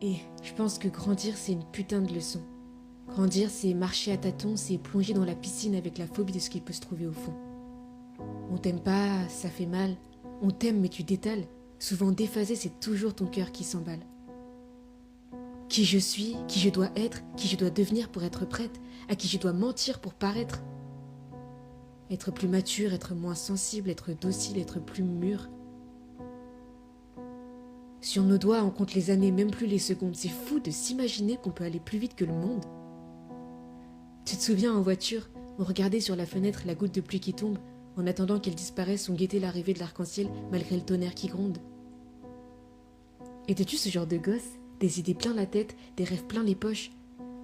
Et je pense que grandir, c'est une putain de leçon. Grandir, c'est marcher à tâtons, c'est plonger dans la piscine avec la phobie de ce qui peut se trouver au fond. On t'aime pas, ça fait mal. On t'aime, mais tu détales. Souvent déphasé, c'est toujours ton cœur qui s'emballe. Qui je suis, qui je dois être, qui je dois devenir pour être prête, à qui je dois mentir pour paraître. Être plus mature, être moins sensible, être docile, être plus mûr. Sur nos doigts, on compte les années, même plus les secondes. C'est fou de s'imaginer qu'on peut aller plus vite que le monde. Tu te souviens en voiture, on regardait sur la fenêtre la goutte de pluie qui tombe, en attendant qu'elle disparaisse, on guettait l'arrivée de l'arc-en-ciel malgré le tonnerre qui gronde. Étais-tu ce genre de gosse? Des idées plein la tête, des rêves plein les poches.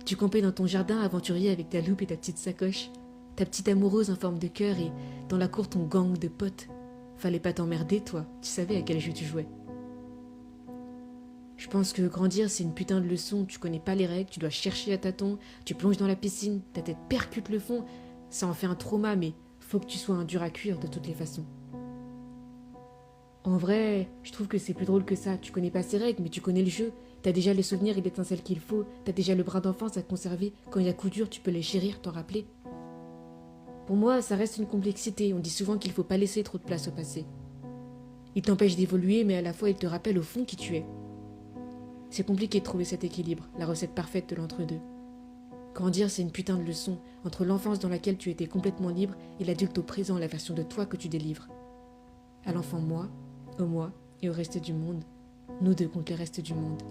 Tu campais dans ton jardin aventurier avec ta loupe et ta petite sacoche, ta petite amoureuse en forme de cœur et dans la cour ton gang de potes. Fallait pas t'emmerder, toi, tu savais à quel jeu tu jouais. Je pense que grandir, c'est une putain de leçon. Tu connais pas les règles, tu dois chercher à tâtons, tu plonges dans la piscine, ta tête percute le fond. Ça en fait un trauma, mais faut que tu sois un dur à cuire de toutes les façons. En vrai, je trouve que c'est plus drôle que ça. Tu connais pas ces règles, mais tu connais le jeu. T'as déjà les souvenirs et l'étincelle qu'il faut. T'as déjà le brin d'enfance à conserver. Quand il y a coup dur, tu peux les chérir, t'en rappeler. Pour moi, ça reste une complexité. On dit souvent qu'il faut pas laisser trop de place au passé. Il t'empêche d'évoluer, mais à la fois il te rappelle au fond qui tu es. C'est compliqué de trouver cet équilibre, la recette parfaite de l'entre-deux. Grandir, c'est une putain de leçon, entre l'enfance dans laquelle tu étais complètement libre et l'adulte au présent, la version de toi que tu délivres. À l'enfant moi, au moi et au reste du monde, nous deux contre le reste du monde.